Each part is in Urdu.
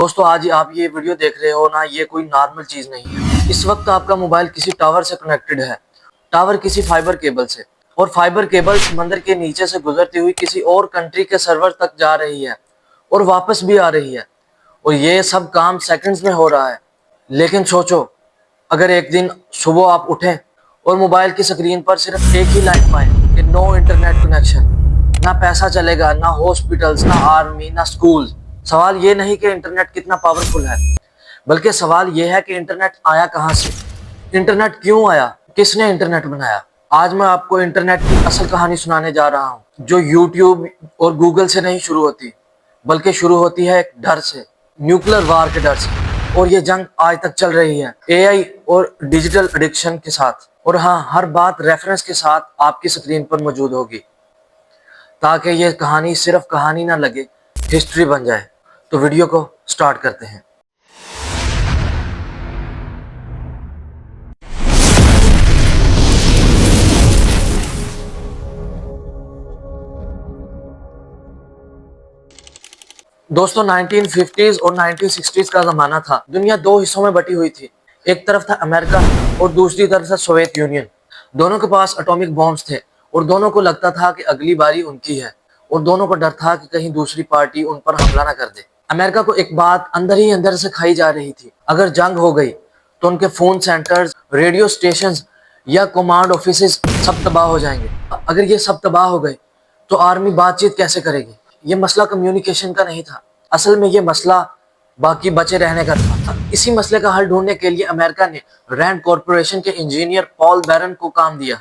دوستو آج آپ یہ ویڈیو دیکھ رہے ہو نا، یہ کوئی نارمل چیز نہیں ہے۔ اس وقت آپ کا موبائل کسی ٹاور سے کنیکٹڈ ہے، ٹاور کسی فائبر کیبل سے، اور فائبر کیبل سمندر کے نیچے سے گزرتی ہوئی کسی اور کنٹری کے سرور تک جا رہی ہے اور واپس بھی آ رہی ہے، اور یہ سب کام سیکنڈز میں ہو رہا ہے۔ لیکن سوچو، اگر ایک دن صبح آپ اٹھیں اور موبائل کی سکرین پر صرف ایک ہی لائن پائیں کہ نو انٹرنیٹ کنیکشن، نہ پیسہ چلے گا، نہ ہاسپٹلز، نہ آرمی، نہ سکولز۔ سوال یہ نہیں کہ انٹرنیٹ کتنا پاورفل ہے، بلکہ سوال یہ ہے کہ انٹرنیٹ آیا کہاں سے، انٹرنیٹ کیوں آیا، کس نے انٹرنیٹ بنایا۔ آج میں آپ کو انٹرنیٹ کی اصل کہانی سنانے جا رہا ہوں، جو یوٹیوب اور گوگل سے نہیں شروع ہوتی، بلکہ شروع ہوتی ہے ایک ڈر سے، نیوکلیر وار کے ڈر سے۔ اور یہ جنگ آج تک چل رہی ہے، اے آئی اور ڈیجیٹل ایڈکشن کے ساتھ۔ اور ہاں، ہر بات ریفرنس کے ساتھ آپ کی سکرین پر موجود ہوگی، تاکہ یہ کہانی صرف کہانی نہ لگے، ہسٹری بن جائے۔ تو ویڈیو کو سٹارٹ کرتے ہیں۔ دوستو 1950s اور 1960s کا زمانہ تھا۔ دنیا دو حصوں میں بٹی ہوئی تھی، ایک طرف تھا امریکہ اور دوسری طرف تھا سوویت یونین۔ دونوں کے پاس اٹامک بمبس تھے اور دونوں کو لگتا تھا کہ اگلی باری ان کی ہے، اور دونوں کو ڈر تھا کہ کہیں دوسری پارٹی ان پر حملہ نہ کر دے۔ امریکہ کو ایک بات اندر ہی اندر سے کھائی جا رہی تھی، اگر جنگ ہو گئی تو ان کے فون سینٹرز، ریڈیو سٹیشنز یا کمانڈ آفیسز سب تباہ ہو جائیں گے۔ اگر یہ سب تباہ ہو گئے تو آرمی بات چیت کیسے کرے گی؟ یہ مسئلہ کمیونیکیشن کا نہیں تھا، اصل میں یہ مسئلہ باقی بچے رہنے کا تھا۔ اسی مسئلے کا حل ڈھونڈنے کے لیے امریکہ نے رینڈ کارپوریشن کے انجینئر پال بیرن کو کام دیا۔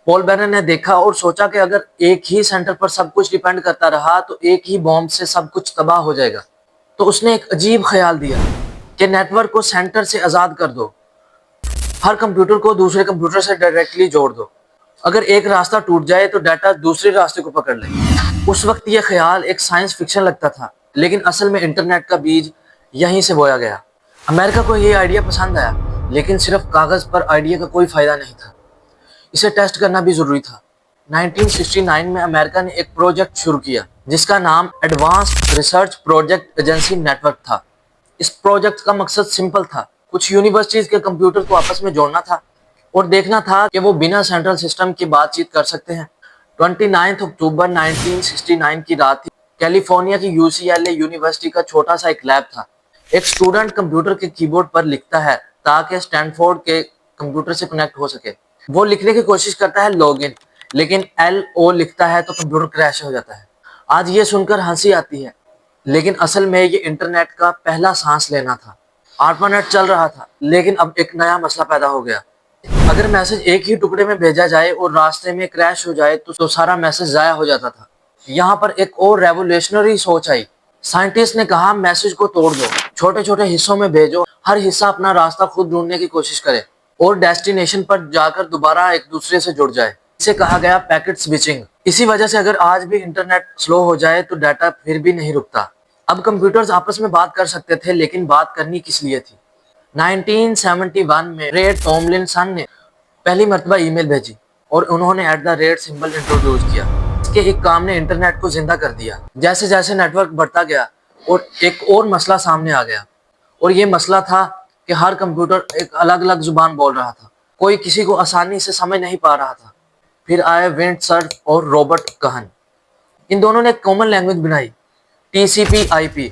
پال بیرن نے دیکھا اور سوچا کہ اگر ایک ہی سینٹر پر سب کچھ ڈیپینڈ کرتا رہا تو ایک ہی بوم سے سب کچھ تباہ ہو جائے گا۔ تو اس نے ایک عجیب خیال دیا کہ نیٹ ورک کو سینٹر سے آزاد کر دو، ہر کمپیوٹر کو دوسرے کمپیوٹر سے ڈائریکٹلی جوڑ دو، اگر ایک راستہ ٹوٹ جائے تو ڈیٹا دوسرے راستے کو پکڑ لے۔ اس وقت یہ خیال ایک سائنس فکشن لگتا تھا، لیکن اصل میں انٹرنیٹ کا بیج یہیں سے بویا گیا۔ امریکہ کو یہ آئیڈیا پسند آیا، لیکن صرف کاغذ پر آئیڈیا کا کوئی فائدہ نہیں تھا، اسے ٹیسٹ کرنا بھی ضروری تھا۔ 1969 میں امریکہ نے ایک پروجیکٹ شروع کیا جس کا نام advanced research project agency network تھا۔ اس پروجیکٹ کا مقصد سمپل تھا، کچھ یونیورسٹیز کے کمپیوٹر کو آپس میں جوڑنا تھا اور دیکھنا تھا کہ وہ بنا سینٹرل سسٹم کی بات چیت کر سکتے ہیں۔ 29 اکتوبر 1969 کی رات تھی۔ کیلیفورنیا کی UCLA یونیورسٹی کا چھوٹا سا ایک لیب تھا۔ ایک سٹوڈنٹ کمپیوٹر کے کی بورڈ پر لکھتا ہے تاکہ سٹینفورڈ کے کمپیوٹر سے کنیکٹ ہو سکے۔ وہ لکھنے کی کوشش کرتا ہے لاگ ان، لیکن LO لکھتا ہے تو کمپیوٹر کریش ہو جاتا ہے۔ آج یہ سن کر ہنسی آتی ہے، لیکن اصل میں یہ انٹرنیٹ کا پہلا سانس لینا تھا۔ ARPANET چل رہا تھا، لیکن اب ایک نیا مسئلہ پیدا ہو گیا۔ اگر میسج ایک ہی ٹکڑے میں بھیجا جائے اور راستے میں کریش ہو جائے تو سارا میسج ضائع ہو جاتا تھا۔ یہاں پر ایک اور ریولیوشنری سوچ آئی۔ سائنٹسٹ نے کہا میسج کو توڑ دو، چھوٹے چھوٹے حصوں میں بھیجو، ہر حصہ اپنا راستہ خود ڈھونڈنے کی کوشش کرے اور ڈیسٹینیشن پر جا کر دوبارہ ایک دوسرے سے جڑ جائے۔ اسے کہا گیا پیکٹ سوئچنگ۔ اسی وجہ سے اگر آج بھی انٹرنیٹ سلو ہو جائے تو ڈیٹا پھر بھی نہیں رکتا۔ اب کمپیوٹرز آپس میں بات کر سکتے تھے، لیکن بات کرنی کس لیے تھی؟ 1971 میں رے ٹاملنسن نے پہلی مرتبہ ای میل بھیجی اور انہوں نے @ انٹروڈیوس کیا۔ اس کے ایک کام نے انٹرنیٹ کو زندہ کر دیا۔ جیسے جیسے نیٹ ورک بڑھتا گیا اور ایک اور مسئلہ سامنے آ گیا، اور یہ مسئلہ تھا کہ ہر کمپیوٹر ایک الگ الگ زبان بول رہا تھا، کوئی کسی کو آسانی سے سمجھ نہیں پا رہا تھا۔ پھر آئے ونٹ سرف اور رابرٹ کہن، ان دونوں نے ایک کامن لینگویج بنائی، TCP/IP۔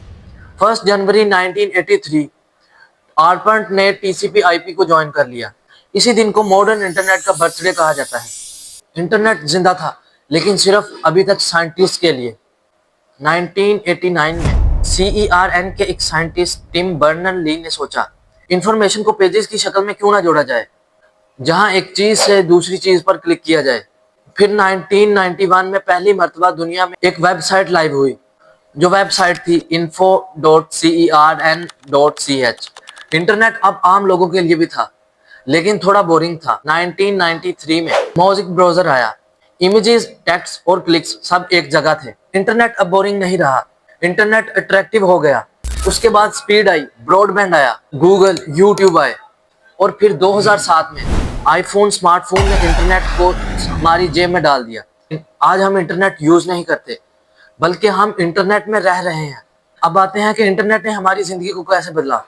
1 جنوری 1983 ARPANET نے TCP/IP کو جوائن کر لیا۔ اسی دن کو ماڈرن انٹرنیٹ کا برتھ ڈے کہا جاتا ہے۔ انٹرنیٹ زندہ تھا، لیکن صرف ابھی تک سائنٹسٹ کے لیے۔ 1989 میں CERN کے ایک سائنٹسٹ ٹم برنر لی نے سوچا انفارمیشن کو پیجز کی شکل میں کیوں نہ جوڑا جائے، جہاں ایک چیز سے دوسری چیز پر کلک کیا جائے۔ پھر 1991 میں پہلی مرتبہ دنیا میں ایک ویب سائٹ لائیو ہوئی، جو ویب سائٹ تھی info.cern.ch۔ انٹرنیٹ اب عام لوگوں کے لیے بھی تھا، لیکن تھوڑا بورنگ تھا۔ 1993 میں موزک براؤزر آیا، امیجز، ٹیکسٹ اور کلکس سب ایک جگہ تھے۔ انٹرنیٹ اب بورنگ نہیں رہا، انٹرنیٹ اٹریکٹیو ہو گیا۔ اس کے بعد سپیڈ آئی، براڈ بینڈ آیا، گوگل، یوٹیوب آئے، اور پھر 2007 میں آئی فون، اسمارٹ فون نے انٹرنیٹ کو ہماری جیب میں ڈال دیا۔ آج ہم انٹرنیٹ یوز نہیں کرتے، بلکہ ہم انٹرنیٹ میں رہ رہے ہیں۔ اب آتے ہیں کہ انٹرنیٹ نے ہماری زندگی کو کیسے بدلا۔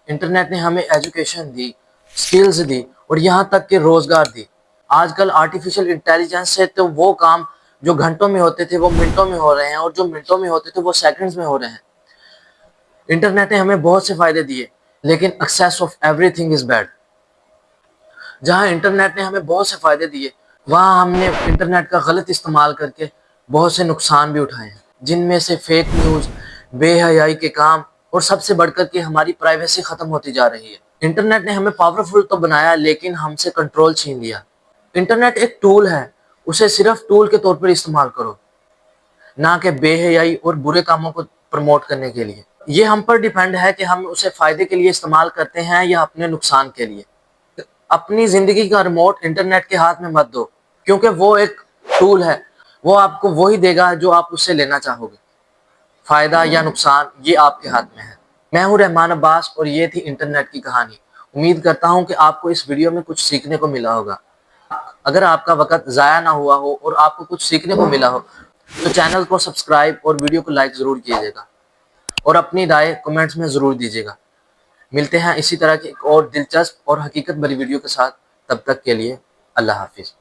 انٹرنیٹ نے ہمیں ایجوکیشن دی، سکلز دی اور یہاں تک کہ روزگار دی۔ آج کل آرٹیفیشل انٹیلیجنس سے تو وہ کام جو گھنٹوں میں ہوتے تھے وہ منٹوں میں ہو رہے ہیں، اور جو منٹوں میں ہوتے تھے وہ سیکنڈز میں ہو رہے ہیں۔ انٹرنیٹ نے ہمیں بہت سے فائدے دیے، لیکن access of every thing is bad. جہاں انٹرنیٹ نے ہمیں بہت سے فائدے دیے، وہاں ہم نے انٹرنیٹ کا غلط استعمال کر کے بہت سے نقصان بھی اٹھائے ہیں، جن میں سے فیک نیوز، بے حیائی کے کام، اور سب سے بڑھ کر کے ہماری پرائیویسی ختم ہوتی جا رہی ہے۔ انٹرنیٹ نے ہمیں پاورفل تو بنایا، لیکن ہم سے کنٹرول چھین لیا۔ انٹرنیٹ ایک ٹول ہے، اسے صرف ٹول کے طور پر استعمال کرو، نہ کہ بے حیائی اور برے کاموں کو پروموٹ کرنے کے لیے۔ یہ ہم پر ڈیپینڈ ہے کہ ہم اسے فائدے کے لیے استعمال کرتے ہیں یا اپنے نقصان کے لیے۔ اپنی زندگی کا ریموٹ انٹرنیٹ کے ہاتھ میں مت دو، کیونکہ وہ ایک ٹول ہے، وہ آپ کو وہی دے گا جو آپ اس سے لینا چاہو گے۔ فائدہ یا نقصان یہ آپ کے ہاتھ میں ہے۔ میں ہوں رحمان عباس، اور یہ تھی انٹرنیٹ کی کہانی۔ امید کرتا ہوں کہ آپ کو اس ویڈیو میں کچھ سیکھنے کو ملا ہوگا۔ اگر آپ کا وقت ضائع نہ ہوا ہو اور آپ کو کچھ سیکھنے کو ملا ہو تو چینل کو سبسکرائب اور ویڈیو کو لائک ضرور کیجیے گا، اور اپنی رائے کمنٹس میں ضرور دیجیے گا۔ ملتے ہیں اسی طرح کی ایک اور دلچسپ اور حقیقت بھری ویڈیو کے ساتھ، تب تک کے لیے اللہ حافظ۔